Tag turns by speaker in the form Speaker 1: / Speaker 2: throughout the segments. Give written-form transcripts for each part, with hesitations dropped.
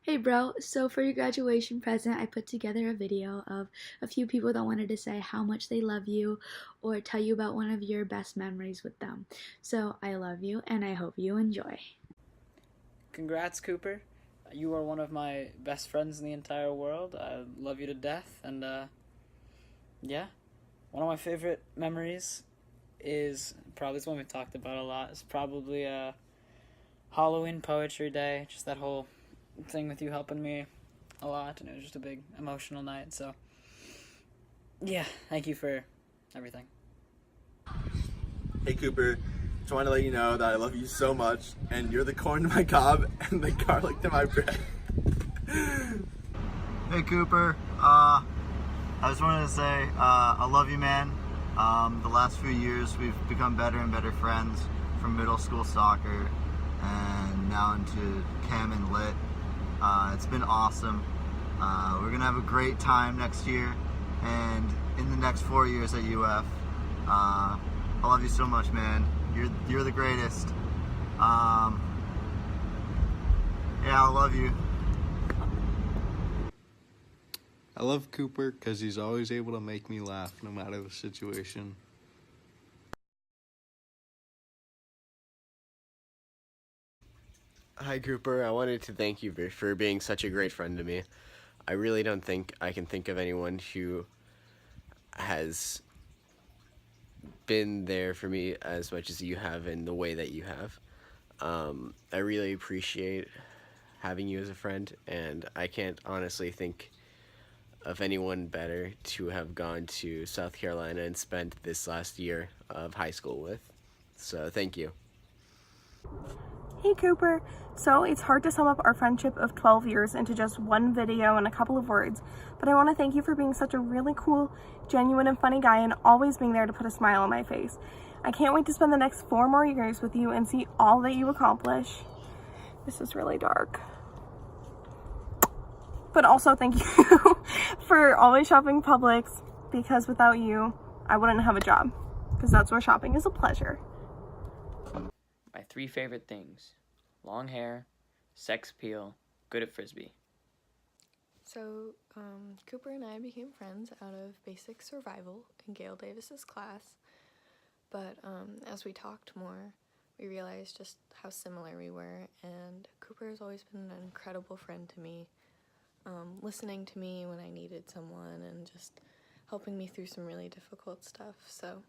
Speaker 1: Hey bro, so for your graduation present, I put together a video of a few people that wanted to say how much they love you or tell you about one of your best memories with them. So I love you and I hope you enjoy.
Speaker 2: Congrats, Cooper. You are one of my best friends in the entire world. I love you to death. And, yeah. One of my favorite memories is probably this one we talked about a lot. It's probably Halloween Poetry Day. Just that whole thing with you helping me a lot. And it was just a big emotional night. So, yeah. Thank you for everything.
Speaker 3: Hey Cooper, just wanted to let you know that I love you so much, and you're the corn to my cob and the garlic to my bread.
Speaker 4: Hey Cooper, I just wanted to say I love you, man. The last few years we've become better and better friends, from middle school soccer and now into chem and lit. It's been awesome. We're gonna have a great time next year and in the next 4 years at UF. I love you so much, man. You're the greatest. Yeah, I love you.
Speaker 5: I love Cooper because he's always able to make me laugh no matter the situation.
Speaker 6: Hi, Cooper. I wanted to thank you for being such a great friend to me. I really don't think I can think of anyone who has been there for me as much as you have in the way that you have. I really appreciate having you as a friend, and I can't honestly think of anyone better to have gone to South Carolina and spent this last year of high school with. So thank you.
Speaker 7: Hey Cooper, so it's hard to sum up our friendship of 12 years into just one video and a couple of words, but I want to thank you for being such a really cool, genuine and funny guy and always being there to put a smile on my face. I can't wait to spend the next 4 more years with you and see all that you accomplish. This is really dark. But also thank you for always shopping Publix, because without you, I wouldn't have a job, because that's where shopping is a pleasure.
Speaker 2: My 3 favorite things: long hair, sex appeal, good at frisbee.
Speaker 8: So, Cooper and I became friends out of basic survival in Gail Davis's class, but as we talked more, we realized just how similar we were, and Cooper has always been an incredible friend to me, listening to me when I needed someone and just helping me through some really difficult stuff. So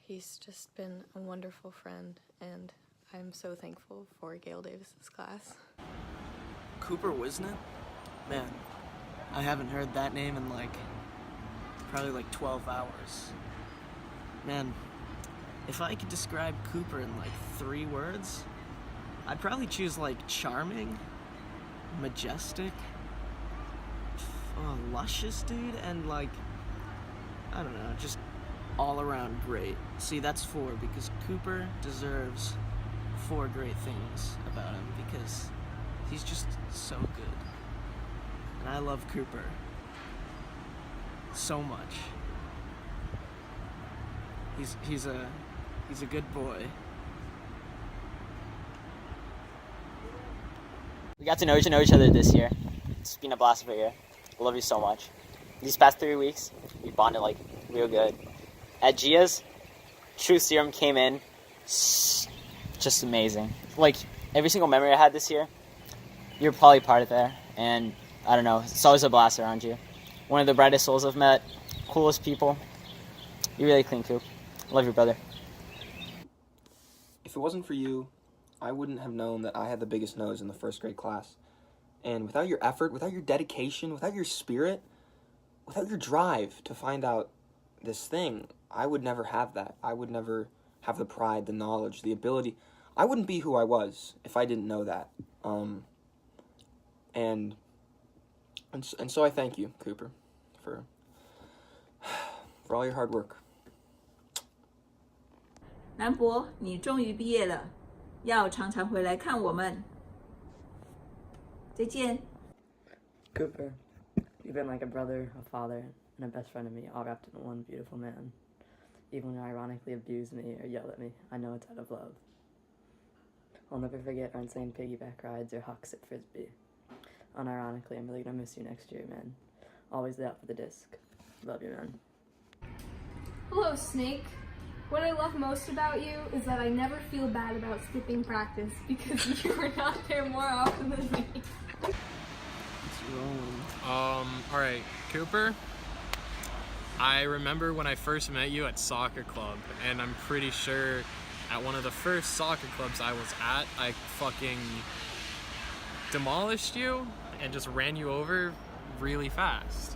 Speaker 8: he's just been a wonderful friend, and I'm so thankful for Gail Davis's class.
Speaker 9: Cooper Wisnett? Man, I haven't heard that name in probably 12 hours. Man, if I could describe Cooper in 3 words, I'd probably choose charming, majestic, luscious dude, and I don't know, just all around great. See, that's 4 because Cooper deserves 4 great things about him because he's just so good. And I love Cooper so much. He's a good boy.
Speaker 10: We got to know each other this year. It's been a blast of a year. I love you so much. These past 3 weeks, we bonded real good. At Gia's, Truth Serum came in just amazing. Every single memory I had this year, you're probably part of there. And I don't know, it's always a blast around you. One of the brightest souls I've met, coolest people. You're really clean, Coop. I love you, brother.
Speaker 11: If it wasn't for you, I wouldn't have known that I had the biggest nose in the first grade class. And without your effort, without your dedication, without your spirit, without your drive to find out this thing, I would never have that. I would never have the pride, the knowledge, the ability. I wouldn't be who I was if I didn't know that. And so I thank you, Cooper, for all your hard work.
Speaker 12: 南博，你终于毕业了，要常常回来看我们。再见。
Speaker 13: Cooper, you've been like a brother, a father, and a best friend to me, all wrapped in one beautiful man. Even when you ironically abuse me or yell at me, I know it's out of love. I'll never forget our insane piggyback rides or hucks at Frisbee. unironically, I'm really gonna miss you next year, man. Always there for the disc. Love you, man.
Speaker 14: Hello, Snake. What I love most about you is that I never feel bad about skipping practice because you were not there more often than me.
Speaker 15: Alright, Cooper, I remember when I first met you at soccer club, and I'm pretty sure at one of the first soccer clubs I was at, I fucking demolished you and just ran you over really fast.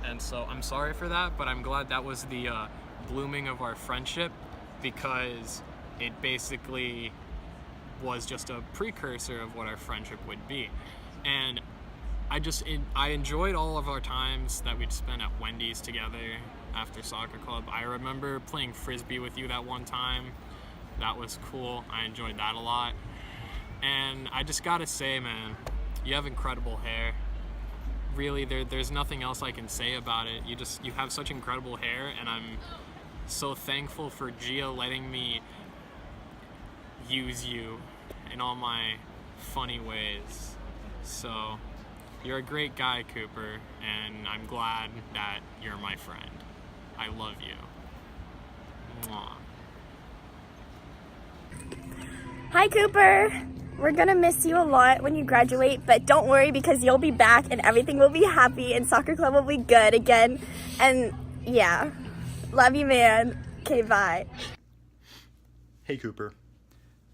Speaker 15: And so I'm sorry for that, but I'm glad that was the blooming of our friendship, because it basically was just a precursor of what our friendship would be. And I enjoyed all of our times that we'd spent at Wendy's together after soccer club. I remember playing Frisbee with you that one time. That was cool. I enjoyed that a lot. And I just gotta say, man, you have incredible hair. Really, there's nothing else I can say about it. You have such incredible hair, and I'm so thankful for Gia letting me use you in all my funny ways. So, you're a great guy, Cooper, and I'm glad that you're my friend. I love you. Mwah.
Speaker 7: Hi, Cooper. We're gonna miss you a lot when you graduate, but don't worry because you'll be back and everything will be happy and soccer club will be good again. And yeah, love you, man. Okay, bye.
Speaker 16: Hey, Cooper.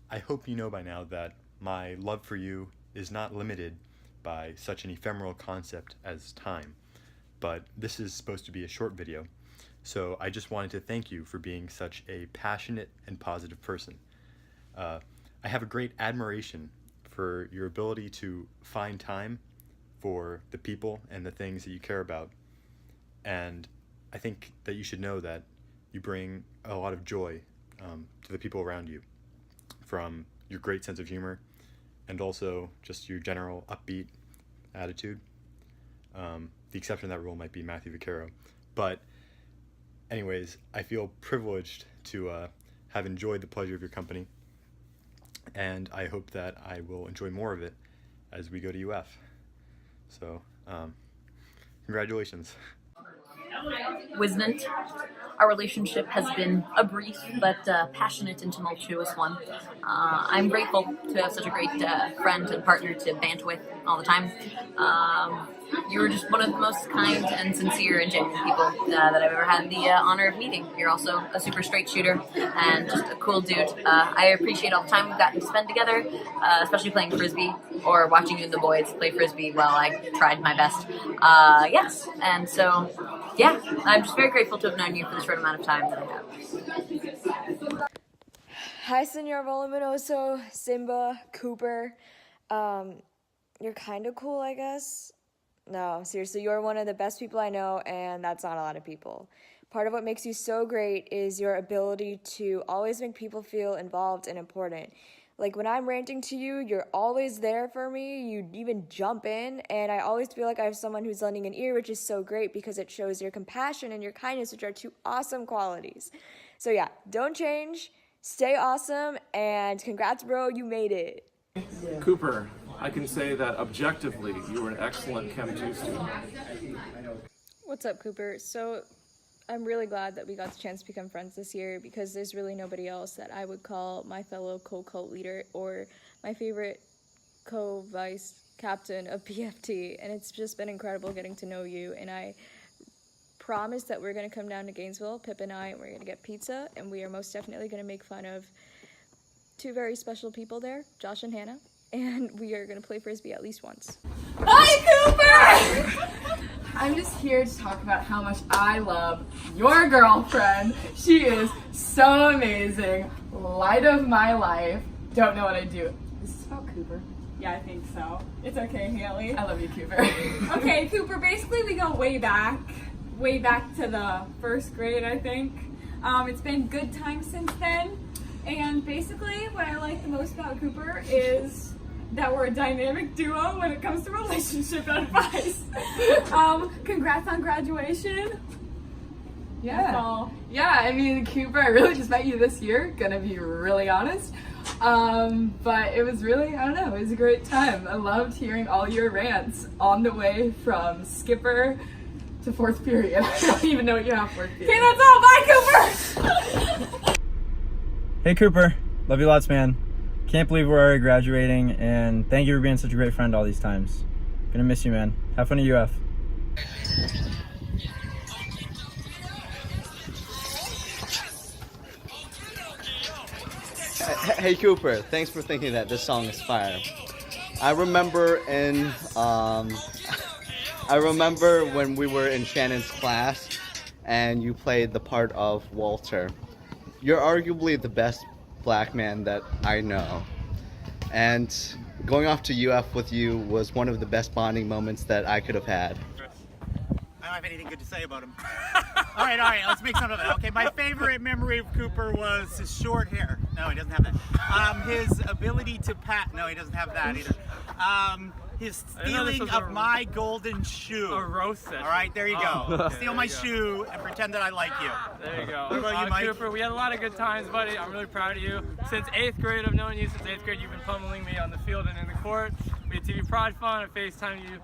Speaker 16: I hope you know by now that my love for you is not limited by such an ephemeral concept as time, but this is supposed to be a short video, so I just wanted to thank you for being such a passionate and positive person. I have a great admiration for your ability to find time for the people and the things that you care about, and I think that you should know that you bring a lot of joy to the people around you, from your great sense of humor and also just your general upbeat attitude. The exception to that rule might be Matthew Vaccaro. But anyways, I feel privileged to have enjoyed the pleasure of your company, and I hope that I will enjoy more of it as we go to UF. So, congratulations.
Speaker 17: Wisnant. Our relationship has been a brief but passionate and tumultuous one. I'm grateful to have such a great friend and partner to bant with all the time. You were just one of the most kind and sincere and genuine people that I've ever had the honor of meeting. You're also a super straight shooter and just a cool dude. I appreciate all the time we've gotten to spend together, especially playing Frisbee or watching you and the boys play Frisbee while I tried my best. Yes, and so, yeah, I'm just very grateful to have known you for the short amount of time that I have.
Speaker 18: Hi, Senor Voluminoso, Simba, Cooper. You're kind of cool, I guess. No, seriously, you're one of the best people I know, and that's not a lot of people. Part of what makes you so great is your ability to always make people feel involved and important. Like, when I'm ranting to you, you're always there for me. You even jump in, and I always feel like I have someone who's lending an ear, which is so great because it shows your compassion and your kindness, which are two awesome qualities. So yeah, don't change, stay awesome, and congrats, bro, you made it.
Speaker 19: Cooper, I can say that objectively, you were an excellent Chem 2 student.
Speaker 18: What's up, Cooper? So, I'm really glad that we got the chance to become friends this year because there's really nobody else that I would call my fellow co-cult leader or my favorite co-vice captain of PFT, and it's just been incredible getting to know you, and I promise that we're going to come down to Gainesville, Pip and I, and we're going to get pizza, and we are most definitely going to make fun of two very special people there, Josh and Hannah, and we are going to play Frisbee at least once.
Speaker 20: Hi, Cooper! I'm just here to talk about how much I love your girlfriend. She is so amazing. Light of my life. Don't know what I do. Is this about Cooper? Yeah, I think so. It's okay, Haley. I love you, Cooper. Okay, Cooper, basically we go way back to the first grade, I think. It's been good times since then. And basically what I like the most about Cooper is that we're a dynamic duo when it comes to relationship advice. Congrats on graduation. Yeah. Yeah, I mean, Cooper, I really just met you this year, gonna be really honest. But it was really, I don't know, it was a great time. I loved hearing all your rants on the way from Skipper to fourth period. I don't even know what you have fourth period. Okay, that's all. Bye, Cooper!
Speaker 21: Hey, Cooper. Love you lots, man. Can't believe we're already graduating, and thank you for being such a great friend all these times. Gonna miss you, man. Have fun at UF.
Speaker 5: Hey Cooper, thanks for thinking that this song is fire. I remember when we were in Shannon's class and you played the part of Walter. You're arguably the best black man that I know. And going off to UF with you was one of the best bonding moments that I could have had.
Speaker 22: I don't have anything good to say about him. all right, let's make some of it. Okay, my favorite memory of Cooper was his short hair. No, he doesn't have that. His ability to no, he doesn't have that either. His stealing of my golden shoe.
Speaker 15: A roast session.
Speaker 22: All right, there you go.
Speaker 15: Okay,
Speaker 22: Steal my shoe and pretend that I like you.
Speaker 15: There you go.
Speaker 22: What about you, Mike?
Speaker 15: Cooper, we had a lot of good times, buddy. I'm really proud of you. Since 8th grade, I've known you. Since 8th grade, you've been pummeling me on the field and in the court. We had TV Pride Fun, I FaceTimed you.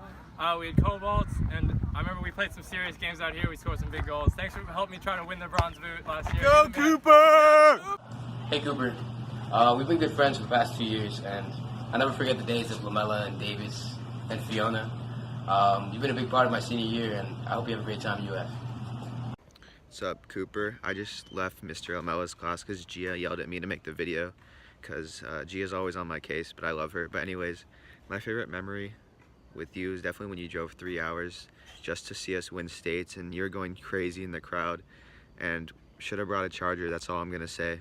Speaker 15: We had Cobalts, and I remember we played some serious games out here. We scored some big goals. Thanks for helping me try to win the bronze boot last year.
Speaker 22: Go, Cooper!
Speaker 23: Hey, Cooper. We've been good friends for the past 2 years, and I'll never forget the days of Lamella and Davis and Fiona. You've been a big part of my senior year, and I hope you have a great time at UF.
Speaker 24: What's up, Cooper? I just left Mr. Lamella's class because Gia yelled at me to make the video, because Gia's always on my case, but I love her. But anyways, my favorite memory with you is definitely when you drove 3 hours just to see us win states, and you're going crazy in the crowd, and should have brought a charger. That's all I'm gonna say.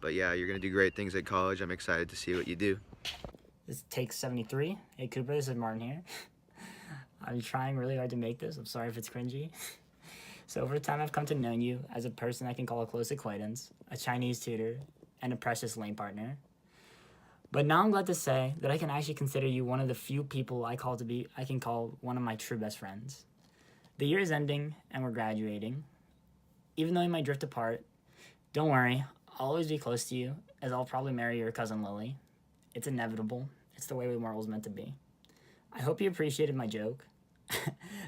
Speaker 24: But yeah, you're gonna do great things at college. I'm excited to see what you do.
Speaker 25: This takes 73. Hey Cooper, this is Martin here. I'm trying really hard to make this. I'm sorry if it's cringy. So over time, I've come to know you as a person I can call a close acquaintance, a Chinese tutor, and a precious lane partner. But now I'm glad to say that I can actually consider you one of the few people I can call one of my true best friends. The year is ending and we're graduating. Even though we might drift apart, don't worry, I'll always be close to you, as I'll probably marry your cousin Lily. It's inevitable. It's the way we mortals meant to be. I hope you appreciated my joke.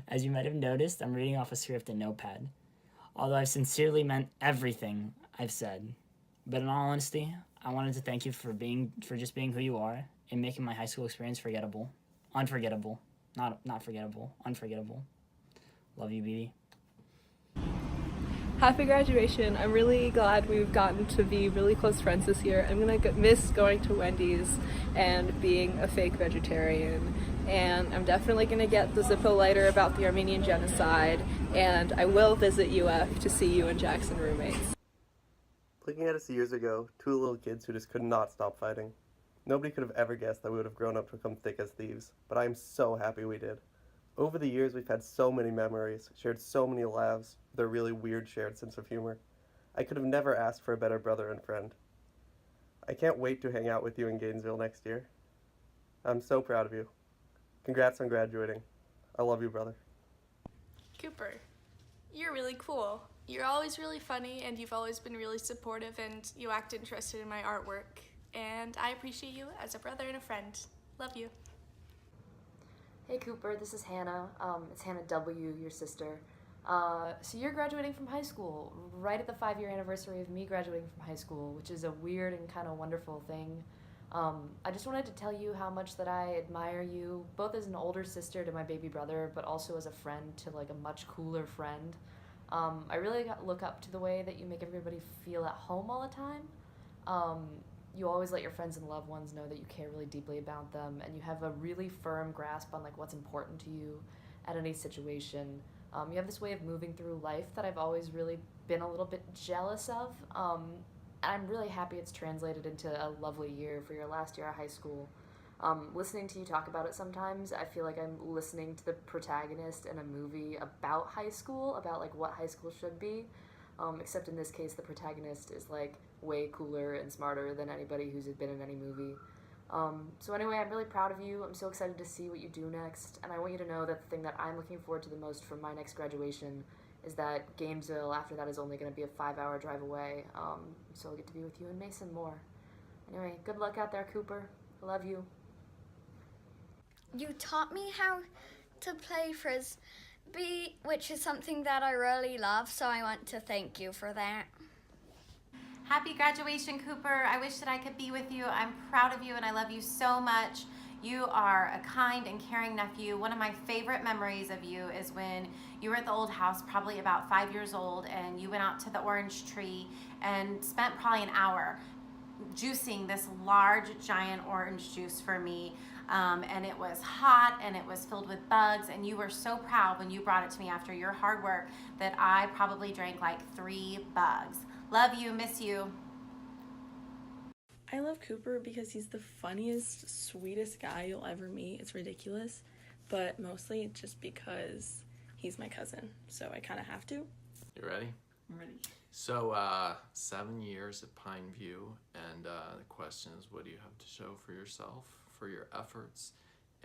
Speaker 25: As you might have noticed, I'm reading off a script in Notepad, although I've sincerely meant everything I've said. But in all honesty, I wanted to thank you for just being who you are and making my high school experience unforgettable. Not forgettable, unforgettable. Love you, BB.
Speaker 7: Happy graduation. I'm really glad we've gotten to be really close friends this year. I'm gonna miss going to Wendy's and being a fake vegetarian. And I'm definitely gonna get the Zippo lighter about the Armenian genocide. And I will visit UF to see you and Jackson roommates.
Speaker 26: Looking at us years ago, two little kids who just could not stop fighting. Nobody could have ever guessed that we would have grown up to become thick as thieves, but I am so happy we did. Over the years, we've had so many memories, shared so many laughs, with a really weird shared sense of humor. I could have never asked for a better brother and friend. I can't wait to hang out with you in Gainesville next year. I'm so proud of you. Congrats on graduating. I love you, brother.
Speaker 27: Cooper, you're really cool. You're always really funny, and you've always been really supportive, and you act interested in my artwork. And I appreciate you as a brother and a friend. Love you.
Speaker 28: Hey Cooper, this is Hannah. It's Hannah W., your sister. So you're graduating from high school, right at the 5-year anniversary of me graduating from high school, which is a weird and kind of wonderful thing. I just wanted to tell you how much that I admire you, both as an older sister to my baby brother, but also as a friend to like a much cooler friend. I really look up to the way that you make everybody feel at home all the time. You always let your friends and loved ones know that you care really deeply about them, and you have a really firm grasp on like what's important to you at any situation. You have this way of moving through life that I've always really been a little bit jealous of. And I'm really happy it's translated into a lovely year for your last year of high school. Listening to you talk about it sometimes, I feel like I'm listening to the protagonist in a movie about high school, about like what high school should be. Except in this case, the protagonist is like way cooler and smarter than anybody who's been in any movie. So anyway, I'm really proud of you. I'm so excited to see what you do next, and I want you to know that the thing that I'm looking forward to the most from my next graduation is that Gainesville after that is only going to be a 5-hour drive away. So I'll get to be with you and Mason more. Anyway, good luck out there, Cooper. I love you.
Speaker 1: You taught me how to play Frisbee, which is something that I really love, so I want to thank you for that.
Speaker 2: Happy graduation, Cooper. I wish that I could be with you. I'm proud of you and I love you so much. You are a kind and caring nephew. One of my favorite memories of you is when you were at the old house, probably about 5 years old, and you went out to the orange tree and spent probably an hour juicing this large, giant orange juice for me. And it was hot and it was filled with bugs, and you were so proud when you brought it to me after your hard work that I probably drank like 3 bugs. Love you, miss you.
Speaker 7: I love Cooper because he's the funniest, sweetest guy you'll ever meet. It's ridiculous, but mostly just because he's my cousin, so I kind of have to.
Speaker 3: You ready?
Speaker 7: I'm ready.
Speaker 3: So, 7 years at Pine View, and the question is, what do you have to show for yourself, for your efforts?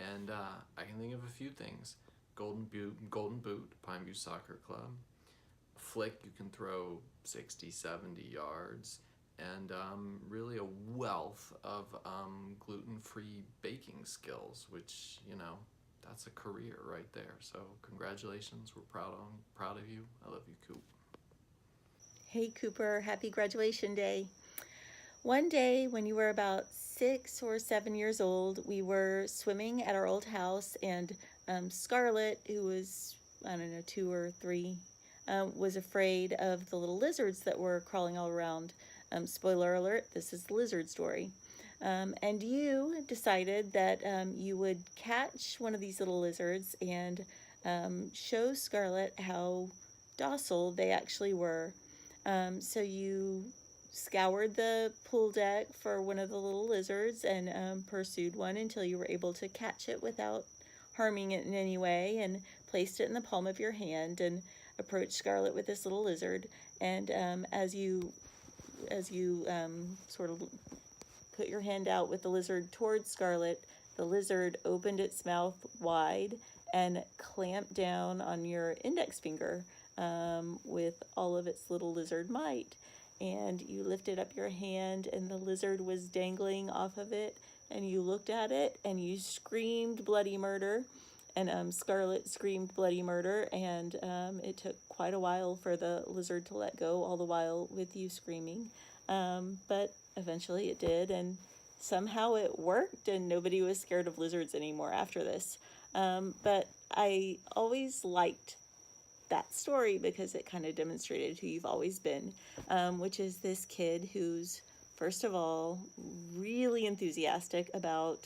Speaker 3: And I can think of a few things. Golden Boot, Pine View Soccer Club. Flick, you can throw 60, 70 yards. And really a wealth of gluten-free baking skills, which, you know, that's a career right there. So congratulations, we're proud of you. I love you, Coop.
Speaker 4: Hey Cooper, happy graduation day. One day when you were about 6 or 7 years old, we were swimming at our old house, and Scarlett, who was, I don't know, 2 or 3, was afraid of the little lizards that were crawling all around. Spoiler alert, this is the lizard story. And you decided that you would catch one of these little lizards and show Scarlett how docile they actually were. So you scoured the pool deck for one of the little lizards and pursued one until you were able to catch it without harming it in any way, and placed it in the palm of your hand and approached Scarlett with this little lizard. And as you sort of put your hand out with the lizard towards Scarlett, the lizard opened its mouth wide and clamped down on your index finger with all of its little lizard might. And you lifted up your hand and the lizard was dangling off of it, and you looked at it and you screamed bloody murder. And Scarlett screamed bloody murder, and it took quite a while for the lizard to let go, all the while with you screaming. But eventually it did, and somehow it worked, and nobody was scared of lizards anymore after this. But I always liked that story because it kind of demonstrated who you've always been, which is this kid who's, first of all, really enthusiastic about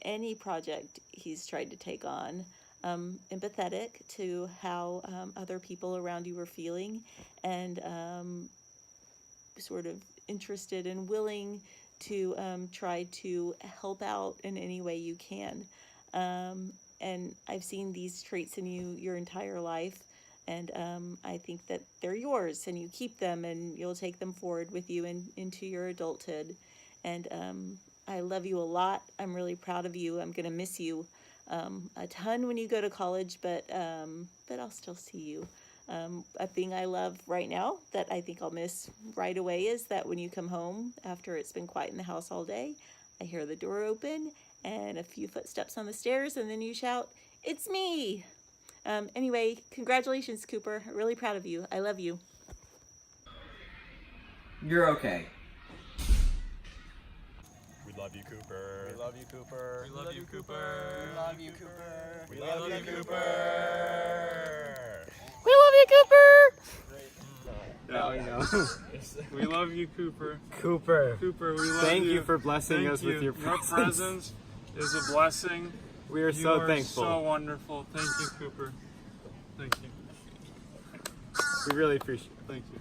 Speaker 4: any project he's tried to take on, empathetic to how other people around you were feeling, and sort of interested and willing to try to help out in any way you can. And I've seen these traits in you your entire life, and I think that they're yours, and you keep them, and you'll take them forward with you into your adulthood. And I love you a lot. I'm really proud of you. I'm gonna miss you a ton when you go to college, but I'll still see you. A thing I love right now that I think I'll miss right away is that when you come home after it's been quiet in the house all day, I hear the door open and a few footsteps on the stairs, and then you shout, "It's me!" Anyway, congratulations, Cooper. I'm really proud of you. I love you.
Speaker 6: You're okay.
Speaker 16: We love you, Cooper.
Speaker 6: We love you, Cooper.
Speaker 3: We love you, Cooper.
Speaker 6: We love you, Cooper.
Speaker 3: We love you, Cooper.
Speaker 6: We love you, Cooper.
Speaker 22: Yeah, I know. We love you, Cooper.
Speaker 21: Cooper.
Speaker 22: Cooper, we love you.
Speaker 21: Thank you for blessing us with your
Speaker 22: Your
Speaker 21: presence.
Speaker 22: presence is a blessing.
Speaker 21: We are so thankful.
Speaker 22: You are so wonderful. Thank you, Cooper. Thank you.
Speaker 21: We really appreciate it.
Speaker 22: Thank you.